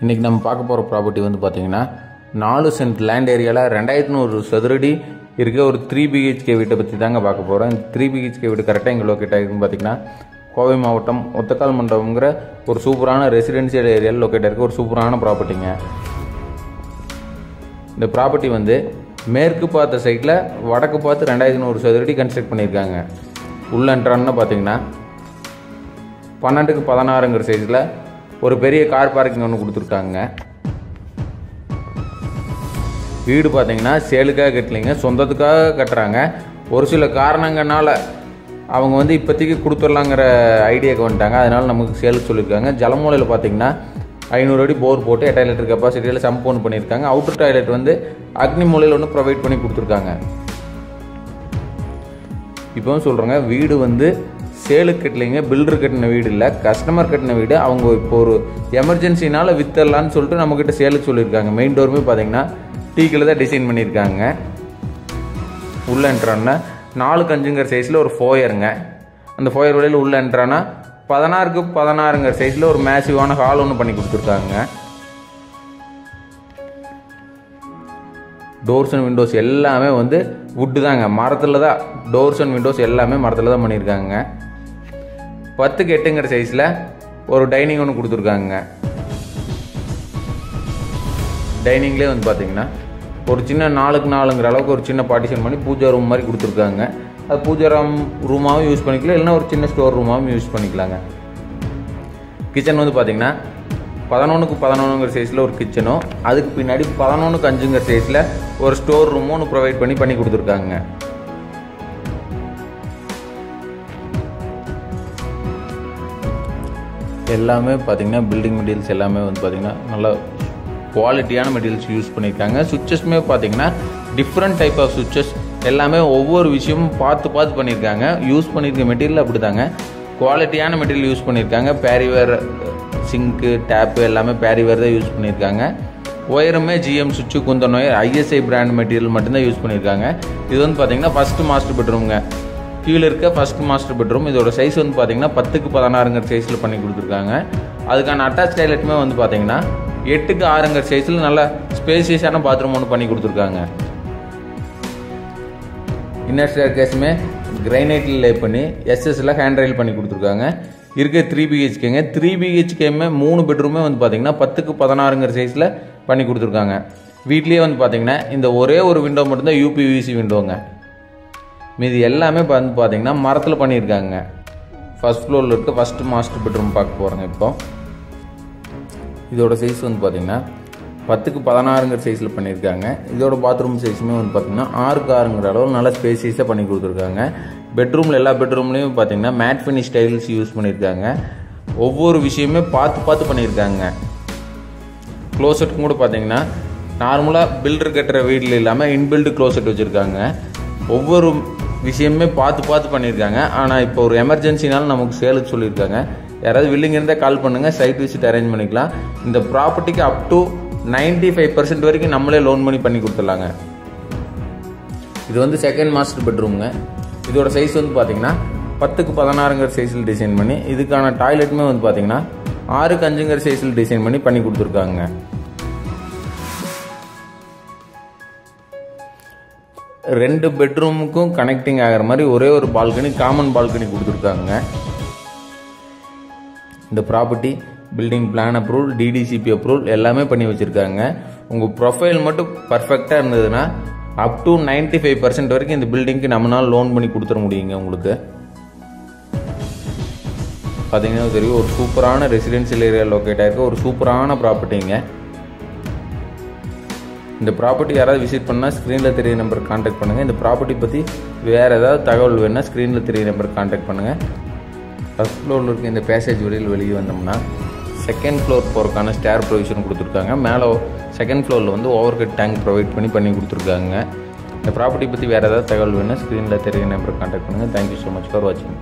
இன்றைக்கி நம்ம பார்க்க போகிற ப்ராப்பர்ட்டி வந்து பார்த்திங்கன்னா 4 சென்ட் லேண்ட் ஏரியாவில் 2100 சதுரடி இருக்க ஒரு 3 BHK வீட்டை பற்றி தாங்க பார்க்க போகிறோம். இந்த 3 BHK வீடு கரெக்டாக எங்கே லொக்கேட் ஆகிருக்குன்னு பார்த்திங்கன்னா கோவை மாவட்டம் ஒத்தக்கால் மண்டபங்கிற ஒரு சூப்பரான ரெசிடென்ஷியல் ஏரியாவில் லொக்கேட் ஆகிருக்க ஒரு சூப்பரான ப்ராப்பர்ட்டிங்க. இந்த ப்ராப்பர்ட்டி வந்து மேற்கு பார்த்த சைட்டில் வடக்கு பார்த்து 2100 சதுரடி கன்ஸ்ட்ரக்ட் பண்ணியிருக்காங்க. உள்ள என்ட்ரான்னு பார்த்தீங்கன்னா 12க்கு 16ங்கிற சைஸில் ஒரு பெரிய கார் பார்க்கிங் ஒன்று கொடுத்துருக்காங்க. வீடு பார்த்தீங்கன்னா சேலுக்காக கட்டலைங்க, சொந்தத்துக்காக கட்டுறாங்க. ஒரு சில காரணங்களால அவங்க வந்து இப்போதைக்கு கொடுத்துடலாங்கிற ஐடியாவுக்கு வந்துட்டாங்க. அதனால் நமக்கு சேலுக்கு சொல்லியிருக்காங்க. ஜலமூலையில் பார்த்தீங்கன்னா 500 அடி போர் போட்டு 8000 லிட்டர் கெப்பாசிட்டியில் சம்ப் ஒன்று பண்ணியிருக்காங்க. அவுட்டர் டாய்லெட் வந்து அக்னி மூலையில் ஒன்று ப்ரொவைட் பண்ணி கொடுத்துருக்காங்க. இப்போவும் சொல்கிறேங்க, வீடு வந்து சேலுக்கு கட்டலைங்க, பில்டர் கட்டின வீடு இல்லை, கஸ்டமர் கட்டின வீடு. அவங்க இப்போ ஒரு எமர்ஜென்சினால் வித்தரலான்னு சொல்லிட்டு நம்மக்கிட்ட சேலுக்கு சொல்லியிருக்காங்க. மெயின் டோருமே பார்த்தீங்கன்னா டீக்கில் தான் டிசைன் பண்ணியிருக்காங்க. உள்ள என்ட்ரானா 4க்கு 5ங்கிற சைஸில் ஒரு ஃபோயருங்க. அந்த ஃபோயர் வழியில் உள்ள என்ட்ரானா 16க்கு 16ங்கிற சைஸில் ஒரு மேசிவான ஹால் ஒன்று பண்ணி கொடுத்துருக்காங்க. டோர்ஸ் அண்ட் விண்டோஸ் எல்லாமே வந்து வுட்டு தாங்க, மரத்தில் தான். டோர்ஸ் அண்ட் விண்டோஸ் எல்லாமே மரத்தில் தான் பண்ணியிருக்காங்க. 10க்கு 8ங்கிற சைஸில் ஒரு டைனிங் ஒன்று கொடுத்துருக்காங்க. டைனிங்லேயே வந்து பார்த்தீங்கன்னா ஒரு சின்ன 4க்கு 4ங்கிற அளவுக்கு ஒரு சின்ன பார்ட்டிஷன் பண்ணி பூஜா ரூம் மாதிரி கொடுத்துருக்காங்க. அது பூஜா ரூமாகவும் யூஸ் பண்ணிக்கலாம், இல்லைன்னா ஒரு சின்ன ஸ்டோர் ரூமாகவும் யூஸ் பண்ணிக்கலாங்க. கிச்சன் வந்து பார்த்தீங்கன்னா 11க்கு 11ங்கிற சைஸில் ஒரு கிச்சனும், அதுக்கு பின்னாடி 11க்கு 5ங்கிற சைஸில் ஒரு ஸ்டோர் ரூமும் ஒன்று ப்ரொவைட் பண்ணி கொடுத்துருக்காங்க. எல்லாமே பார்த்தீங்கன்னா பில்டிங் மெட்டீரியல்ஸ் எல்லாமே வந்து பார்த்தீங்கன்னா நல்லா குவாலிட்டியான மெட்டீரியல்ஸ் யூஸ் பண்ணியிருக்காங்க. சுவிட்சஸ்மே பார்த்தீங்கன்னா டிஃப்ரெண்ட் டைப் ஆஃப் சுவிட்சஸ் எல்லாமே ஒவ்வொரு விஷயமும் பார்த்து பண்ணியிருக்காங்க. யூஸ் பண்ணியிருக்க மெட்டீரியல் அப்படி தாங்க, குவாலிட்டியான மெட்டீரியல் யூஸ் பண்ணியிருக்காங்க. பேரிவேர் சிங்க்கு டேப்பு எல்லாமே பேரிவேர் தான் யூஸ் பண்ணியிருக்காங்க. ஒயருமே GM சுவிட்சு Kundan wire ISI brand material மட்டும்தான் யூஸ் பண்ணியிருக்காங்க. இது வந்து பார்த்தீங்கன்னா ஃபஸ்ட்டு மாஸ்டர் பெட்ரூம்ங்க, கீழே இருக்க ஃபஸ்ட் மாஸ்டர் பெட்ரூம். இதோட சைஸ் வந்து பார்த்தீங்கன்னா 10க்கு 16ங்கிற சைஸில் பண்ணி கொடுத்துருக்காங்க. அதுக்கான அட்டாச் டாய்லெட்டுமே வந்து பார்த்தீங்கன்னா 8க்கு 6ங்கிற சைஸில் நல்ல ஸ்பேசியஸான பாத்ரூம் ஒன்று பண்ணி கொடுத்துருக்காங்க. இன்னர் ஸ்டேர்கேஸுமே கிரைனைட்டில் லே பண்ணி SSல ஹேண்ட் ரெயில் பண்ணி கொடுத்துருக்காங்க. இருக்க 3 BHKங்க. 3 BHKமே 3 பெட்ரூமே வந்து பார்த்தீங்கன்னா 10க்கு 16ங்கிற சைஸில் பண்ணி கொடுத்துருக்காங்க. வீட்லேயே வந்து பார்த்தீங்கன்னா இந்த ஒரே ஒரு விண்டோ மட்டும்தான் UPVC விண்டோங்க. மீதி எல்லாமே வந்து பார்த்தீங்கன்னா மரத்தில் பண்ணியிருக்காங்க. ஃபர்ஸ்ட் ஃப்ளோரில் இருக்க ஃபஸ்ட் மாஸ்டர் பெட்ரூம் பார்க்க போகிறோங்க. இப்போ இதோட சைஸ் வந்து பார்த்தீங்கன்னா 10க்கு 16ங்கிற சைஸில் பண்ணியிருக்காங்க. இதோட பாத்ரூம் சைஸுமே வந்து பார்த்தீங்கன்னா 6க்கு 6ங்கிற அளவு நல்லா ஸ்பேசியஸாக பண்ணி கொடுத்துருக்காங்க. பெட்ரூமில் எல்லா பெட்ரூம்லேயும் பார்த்தீங்கன்னா மேட் ஃபினிஷ் டைல்ஸ் யூஸ் பண்ணியிருக்காங்க. ஒவ்வொரு விஷயமே பார்த்து பண்ணியிருக்காங்க. க்ளோசெட்டும் கூட பார்த்தீங்கன்னா நார்மலாக பில்டர் கட்டுற வீட்டில் இல்லாமல் இன்பில்டு க்ளோசெட் வச்சுருக்காங்க. ஒவ்வொரு விஷயமே பார்த்து பண்ணியிருக்காங்க. ஆனால் இப்போ ஒரு எமர்ஜென்சினாலும் நமக்கு சேலுக்கு சொல்லியிருக்காங்க. யாராவது வில்லிங் இருந்தால் கால் பண்ணுங்கள், சைட் விசிட் அரேஞ்ச் பண்ணிக்கலாம். இந்த ப்ராப்பர்ட்டிக்கு அப் டு 95% வரைக்கும் நம்மளே லோன் பண்ணி கொடுத்துடலாங்க. இது வந்து செகண்ட் மாஸ்டர் பெட்ரூம்ங்க. இதோட சைஸ் வந்து பார்த்தீங்கன்னா 10க்கு 16ங்கிற சைஸில் டிசைன் பண்ணி, இதுக்கான டாய்லெட்டுமே வந்து பார்த்தீங்கன்னா 6க்கு 5ங்கிற சைஸில் டிசைன் பண்ணி கொடுத்துருக்காங்க. ரெண்டு பெட்ரூமுக்கும் கனெக்டிங் ஆகிற மாதிரி ஒரே ஒரு பால்கனி, காமன் பால்கனி கொடுத்துருக்காங்க. இந்த property building plan approval, DDCP approval எல்லாமே பண்ணி வச்சுருக்காங்க. உங்கள் ப்ரொஃபைல் மட்டும் பர்ஃபெக்டாக இருந்ததுன்னா அப் டு 95% வரைக்கும் இந்த பில்டிங்க்கு நம்மளால் லோன் பண்ணி கொடுத்துட முடியுங்க. உங்களுக்கு பார்த்தீங்கன்னா தெரியும், ஒரு சூப்பரான ரெசிடென்ஷியல் ஏரியா லொக்கேட் ஆகிருக்க ஒரு சூப்பரான ப்ராப்பர்ட்டிங்க. இந்த ப்ராப்பர்ட்டி யாராவது விசிட் பண்ணால் ஸ்க்ரீனில் தெரிய நம்பருக்கு கான்டாக்ட் பண்ணுங்கள். இந்த ப்ராப்பர்ட்டி பற்றி வேறு ஏதாவது தகவல் வேணுன்னா ஸ்க்ரீனில் தெரிய நம்பருக்கு கான்டாக்ட் பண்ணுங்கள். ஃபஸ்ட் ஃப்ளோரில் இருக்க இந்த பேசேஜ் வழியில் வெளியே வந்தோம்னா செகண்ட் ஃப்ளோர் போகிறதுக்கான ஸ்டேர் ப்ரொவிஷன் கொடுத்துருக்காங்க. மேலே செகண்ட் ஃப்ளோரில் வந்து ஓவர் ஹெட் டேங்க் ப்ரொவைட் பண்ணி கொடுத்துருக்காங்க. இந்த ப்ராப்பர்ட்டி பற்றி வேறு ஏதாவது தகவல் வேணுன்னா ஸ்க்ரீனில் தெரிய நம்பருக்கு கான்டாக்ட் பண்ணுங்கள். தேங்க்யூ ஸோ மச் ஃபார் வாட்சிங்.